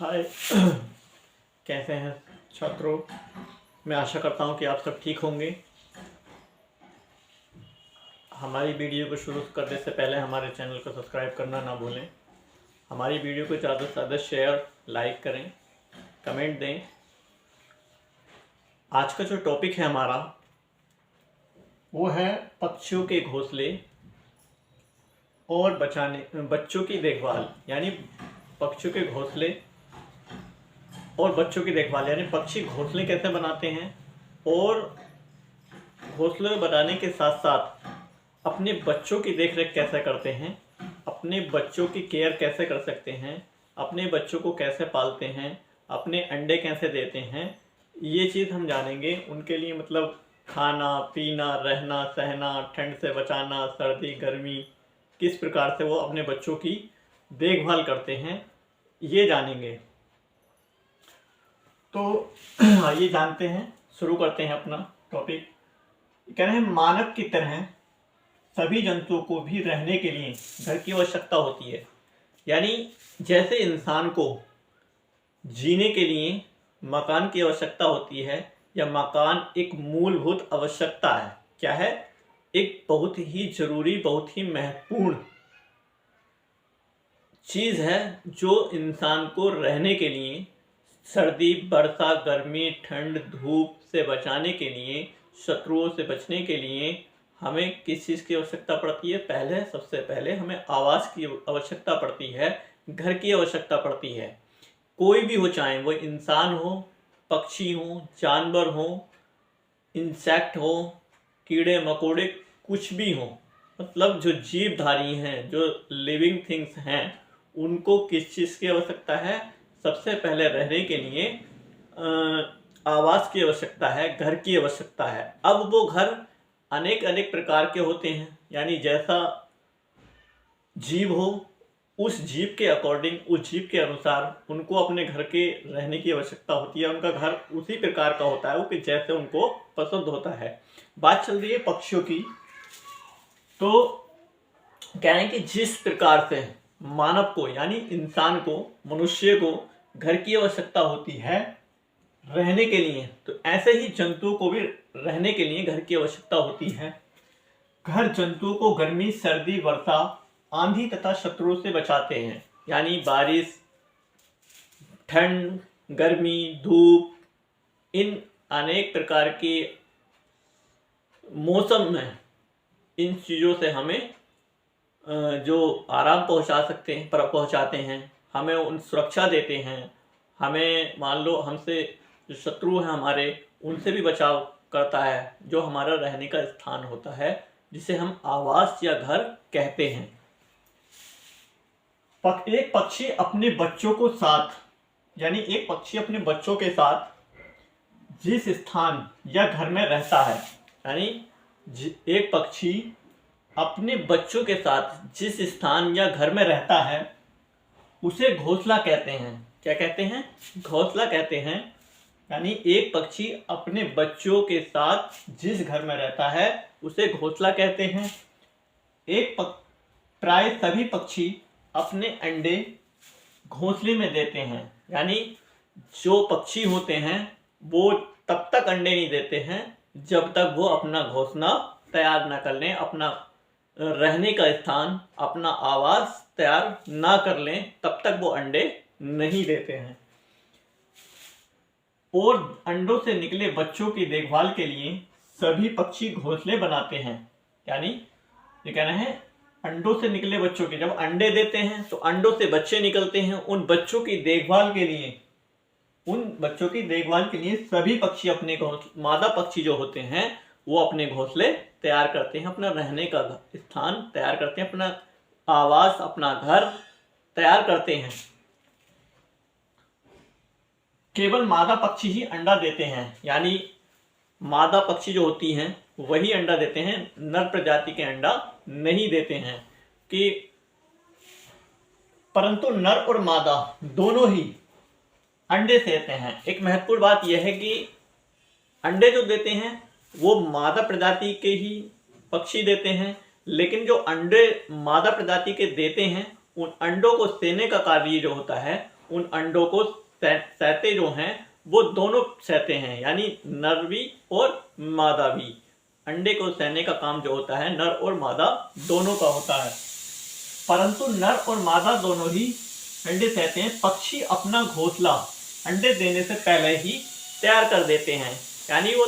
हाय। कैसे हैं छात्रों? मैं आशा करता हूं कि आप सब ठीक होंगे। हमारी वीडियो को शुरू करने से पहले हमारे चैनल को सब्सक्राइब करना ना भूलें। हमारी वीडियो को ज़्यादा से ज़्यादा शेयर लाइक करें, कमेंट दें। आज का जो टॉपिक है हमारा वो है पक्षियों के घोंसले और बच्चों की देखभाल, यानी पक्षियों के घोंसले और बच्चों की देखभाल, यानी पक्षी घोंसले कैसे बनाते हैं और घोंसले बनाने के साथ साथ अपने बच्चों की देखरेख कैसे करते हैं, अपने बच्चों की केयर कैसे कर सकते हैं, अपने बच्चों को कैसे पालते हैं, अपने अंडे कैसे देते हैं, ये चीज़ हम जानेंगे। उनके लिए मतलब खाना पीना, रहना सहना, ठंड से बचाना, सर्दी गर्मी, किस प्रकार से वो अपने बच्चों की देखभाल करते हैं, ये जानेंगे। तो आइए जानते हैं, शुरू करते हैं अपना टॉपिक। कह रहे हैं मानव की तरह सभी जंतुओं को भी रहने के लिए घर की आवश्यकता होती है। यानी जैसे इंसान को जीने के लिए मकान की आवश्यकता होती है, या मकान एक मूलभूत आवश्यकता है, क्या है, एक बहुत ही जरूरी, बहुत ही महत्वपूर्ण चीज़ है जो इंसान को रहने के लिए, सर्दी वर्षा गर्मी ठंड धूप से बचाने के लिए, शत्रुओं से बचने के लिए हमें किस चीज़ की आवश्यकता पड़ती है? सबसे पहले हमें आवास की आवश्यकता पड़ती है, घर की आवश्यकता पड़ती है। कोई भी हो, चाहे वो इंसान हो, पक्षी हो, जानवर हो, इंसेक्ट हो, कीड़े मकोड़े, कुछ भी हो, मतलब जो जीवधारी हैं, जो लिविंग थिंग्स हैं, उनको किस चीज़ की आवश्यकता है? सबसे पहले रहने के लिए आवास की आवश्यकता है, घर की आवश्यकता है। अब वो घर अनेक अनेक प्रकार के होते हैं, यानी जैसा जीव हो उस जीव के अकॉर्डिंग, उस जीव के अनुसार उनको अपने घर के रहने की आवश्यकता होती है। उनका घर उसी प्रकार का होता है वो कि जैसे उनको पसंद होता है। बात चल रही है पक्षियों की, तो कह रहे हैं कि जिस प्रकार से मानव को, यानी इंसान को, मनुष्य को घर की आवश्यकता होती है रहने के लिए, तो ऐसे ही जंतुओं को भी रहने के लिए घर की आवश्यकता होती है। घर जंतुओं को गर्मी सर्दी वर्षा आंधी तथा शत्रुओं से बचाते हैं, यानी बारिश ठंड गर्मी धूप, इन अनेक प्रकार के मौसम में इन चीज़ों से हमें जो आराम पहुंचाते हैं, हमें उन सुरक्षा देते हैं। हमें मान लो हमसे जो शत्रु हैं हमारे, उनसे भी बचाव करता है, जो हमारा रहने का स्थान होता है, जिसे हम आवास या घर कहते हैं। एक पक्षी अपने बच्चों को साथ, यानी एक पक्षी अपने बच्चों के साथ जिस स्थान या घर में रहता है, यानी एक पक्षी अपने बच्चों के साथ जिस स्थान या घर में रहता है उसे घोंसला कहते हैं। क्या कहते हैं? घोंसला कहते हैं। यानी एक पक्षी अपने बच्चों के साथ जिस घर में रहता है उसे घोंसला कहते हैं। प्राय सभी पक्षी अपने अंडे घोंसले में देते हैं, यानी जो पक्षी होते हैं वो तब तक अंडे नहीं देते हैं जब तक वो अपना घोंसला तैयार ना कर लें, अपना रहने का स्थान, अपना आवास तैयार ना कर लें, तब तक वो अंडे नहीं देते हैं। और अंडों से निकले बच्चों की देखभाल के लिए सभी पक्षी घोंसले बनाते हैं। यानी ये कहना है, अंडों से निकले बच्चों के, जब अंडे देते हैं तो अंडों से बच्चे निकलते हैं। उन बच्चों की देखभाल के लिए सभी पक्षी अपने मादा पक्षी जो होते हैं वो अपने घोंसले तैयार करते हैं, अपना रहने का स्थान तैयार करते हैं, अपना आवास, अपना घर तैयार करते हैं। केवल मादा पक्षी ही अंडा देते हैं, यानी मादा पक्षी जो होती हैं वही अंडा देते हैं, नर प्रजाति के अंडा नहीं देते हैं। परंतु नर और मादा दोनों ही अंडे देते हैं। एक महत्वपूर्ण बात यह है कि अंडे जो देते हैं वो मादा प्रजाति के ही पक्षी देते हैं, लेकिन जो अंडे मादा प्रजाति के देते हैं उन अंडों को सेने का कार्य जो होता है उन अंडों को सहते जो हैं वो दोनों सहते हैं, यानी नर भी और मादा भी। अंडे को सहने का काम जो होता है नर और मादा दोनों का होता है, परंतु नर और मादा दोनों ही अंडे सहते हैं। पक्षी अपना घोंसला अंडे देने से पहले ही तैयार कर देते हैं, यानी वो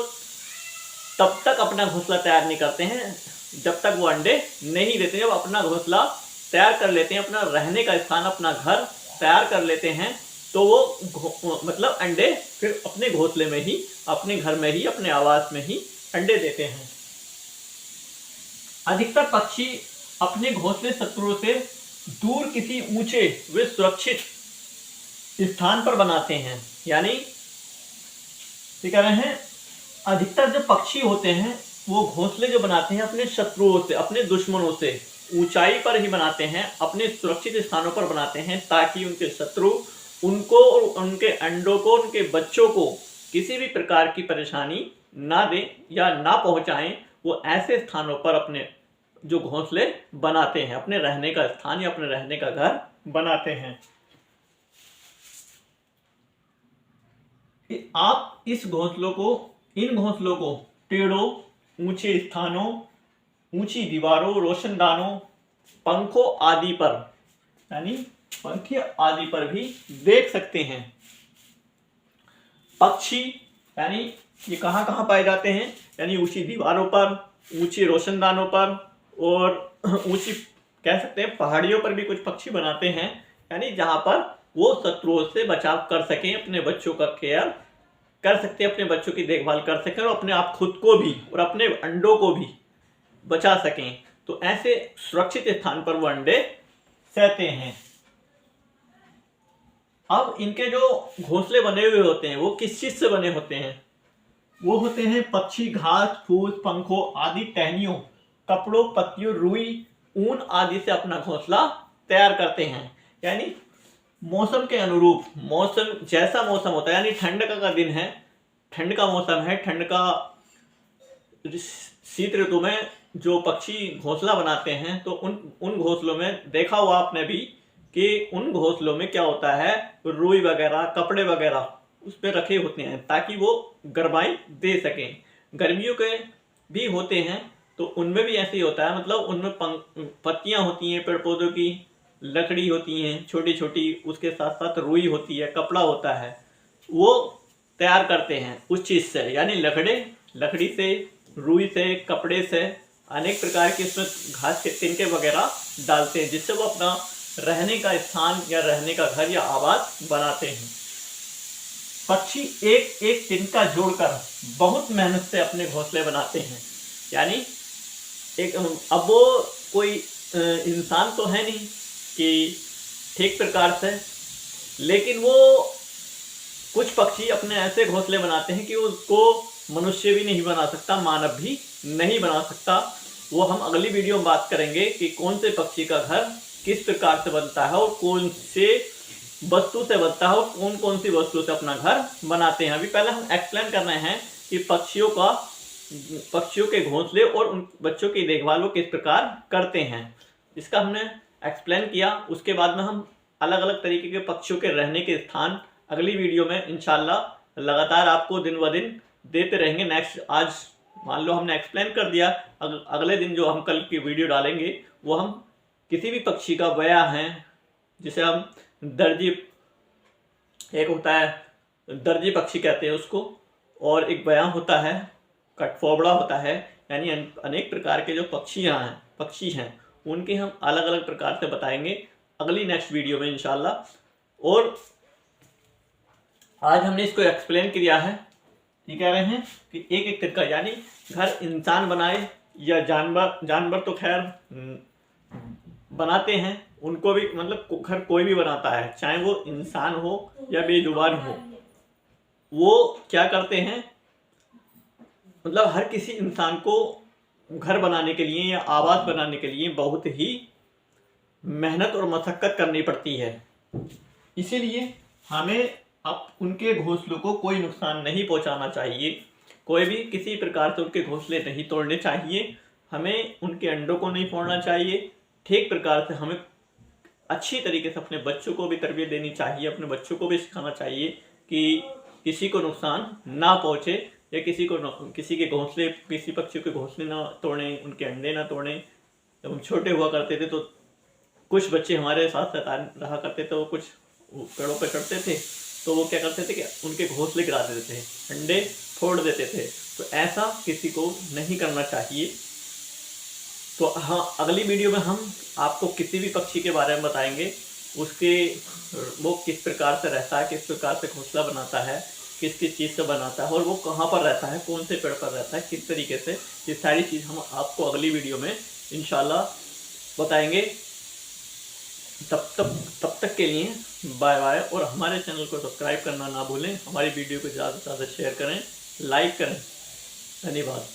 तब तक अपना घोंसला तैयार नहीं करते हैं जब तक वो अंडे नहीं देते। जब अपना घोंसला तैयार कर लेते हैं, अपना रहने का स्थान, अपना घर तैयार कर लेते हैं, तो वो मतलब अंडे फिर अपने घोंसले में ही, अपने घर में ही, अपने आवास में ही अंडे देते हैं। अधिकतर पक्षी अपने घोंसले शत्रुओं से दूर किसी ऊंचे व सुरक्षित स्थान पर बनाते हैं, यानी कह रहे हैं अधिकतर जो पक्षी होते हैं वो घोंसले जो बनाते हैं अपने शत्रुओं से, अपने दुश्मनों से ऊंचाई पर ही बनाते हैं, अपने सुरक्षित स्थानों पर बनाते हैं, ताकि उनके शत्रु उनको और उनके अंडों को, उनके बच्चों को किसी भी प्रकार की परेशानी ना दें या ना पहुंचाएं। वो ऐसे स्थानों पर अपने जो घोंसले बनाते हैं, अपने रहने का स्थान या अपने रहने का घर बनाते हैं। आप इन घोंसलों को पेड़ों, ऊंचे स्थानों, ऊंची दीवारों, रोशनदानों, पंखों आदि पर, यानी पंखे आदि पर भी देख सकते हैं। पक्षी यानी ये कहाँ कहाँ पाए जाते हैं, यानी ऊंची दीवारों पर, ऊंचे रोशनदानों पर और ऊंची कह सकते हैं पहाड़ियों पर भी कुछ पक्षी बनाते हैं, यानी जहां पर वो शत्रुओं से बचाव कर सकें, अपने बच्चों का केयर कर सकते हैं, अपने बच्चों की देखभाल कर सकें और अपने आप खुद को भी और अपने अंडों को भी बचा सकें। तो ऐसे सुरक्षित स्थान पर वो अंडे सहते हैं। अब इनके जो घोंसले बने हुए होते हैं वो किस चीज से बने होते हैं? वो होते हैं पक्षी घास फूस पंखों आदि टहनियों, कपड़ों, पत्तियों, रुई, ऊन आदि से अपना घोंसला तैयार करते हैं। यानी मौसम के अनुरूप, मौसम जैसा मौसम होता है, यानी ठंड का दिन है, ठंड का मौसम है, ठंड का शीत ऋतु में जो पक्षी घोंसला बनाते हैं तो उन घोंसलों में देखा हुआ आपने भी कि उन घोंसलों में क्या होता है, रुई वगैरह, कपड़े वगैरह उस पर रखे होते हैं ताकि वो गर्माई दे सकें। गर्मियों के भी होते हैं तो उनमें भी ऐसे ही होता है, मतलब उनमें पत्तियां होती हैं पेड़ पौधों की, लकड़ी होती हैं छोटी छोटी, उसके साथ साथ रुई होती है, कपड़ा होता है, वो तैयार करते हैं उस चीज़ से, यानी लकड़ी से, रुई से, कपड़े से, अनेक प्रकार के इसमें घास के तिनके वगैरह डालते हैं जिससे वो अपना रहने का स्थान या रहने का घर या आवास बनाते हैं। पक्षी एक एक तिनका जोड़कर बहुत मेहनत से अपने घोंसले बनाते हैं, यानी अब वो कोई इंसान तो है नहीं कि ठीक प्रकार से, लेकिन वो कुछ पक्षी अपने ऐसे घोंसले बनाते हैं कि उसको मनुष्य भी नहीं बना सकता, मानव भी नहीं बना सकता। वो हम अगली वीडियो में बात करेंगे कि कौन से पक्षी का घर किस प्रकार से बनता है और कौन से वस्तु से बनता है और कौन कौन सी वस्तु से अपना घर बनाते हैं। अभी पहले हम एक्सप्लेन कर रहे हैं कि पक्षियों के घोंसले और उन बच्चों की देखभाल वो किस प्रकार करते हैं, इसका हमने एक्सप्लेन किया। उसके बाद में हम अलग अलग तरीके के पक्षियों के रहने के स्थान अगली वीडियो में इंशाल्लाह लगातार आपको दिन ब दिन देते रहेंगे। नेक्स्ट आज मान लो हमने एक्सप्लेन कर दिया, अगले दिन जो हम कल की वीडियो डालेंगे वो हम किसी भी पक्षी का बया है, जिसे हम दर्जी, एक होता है दर्जी पक्षी कहते हैं उसको, और एक बया होता है, कठफोबड़ा होता है, यानी अनेक प्रकार के जो पक्षी हैं उनके हम अलग अलग प्रकार से बताएंगे अगली नेक्स्ट वीडियो में इंशाल्लाह। और आज हमने इसको एक्सप्लेन किया है, ये कह रहे हैं कि एक एक तरीका, यानी घर इंसान बनाए या जानवर तो खैर बनाते हैं, उनको भी मतलब घर कोई भी बनाता है, चाहे वो इंसान हो या बेजुबान हो, वो क्या करते हैं, मतलब हर किसी इंसान को घर बनाने के लिए या आवास बनाने के लिए बहुत ही मेहनत और मशक्कत करनी पड़ती है। इसीलिए हमें अब उनके घोंसलों को कोई नुकसान नहीं पहुंचाना चाहिए, कोई भी किसी प्रकार से उनके घोंसले नहीं तोड़ने चाहिए, हमें उनके अंडों को नहीं फोड़ना चाहिए। ठीक प्रकार से हमें अच्छी तरीके से अपने बच्चों को भी तरबियत देनी चाहिए, अपने बच्चों को भी सिखाना चाहिए कि किसी को नुकसान ना पहुँचे या किसी के घोंसले, किसी पक्षियों के घोंसले ना तोड़ें, उनके अंडे ना तोड़ें। जब हम छोटे हुआ करते थे तो कुछ बच्चे हमारे साथ रहा करते थे, वो कुछ पेड़ों पर चढ़ते थे तो वो क्या करते थे कि उनके घोंसले गिरा देते थे, अंडे फोड़ देते थे। तो ऐसा किसी को नहीं करना चाहिए। तो हाँ, अगली वीडियो में हम आपको किसी भी पक्षी के बारे में बताएंगे, वो किस प्रकार से रहता है, किस प्रकार से घोंसला बनाता है, किस किस चीज़ से बनाता है और वो कहाँ पर रहता है, कौन से पेड़ पर रहता है, किस तरीके से, ये सारी चीज़ हम आपको अगली वीडियो में इंशाल्लाह बताएंगे। तब तक के लिए बाय बाय। और हमारे चैनल को सब्सक्राइब करना ना भूलें, हमारी वीडियो को ज़्यादा से ज़्यादा शेयर करें, लाइक करें। धन्यवाद।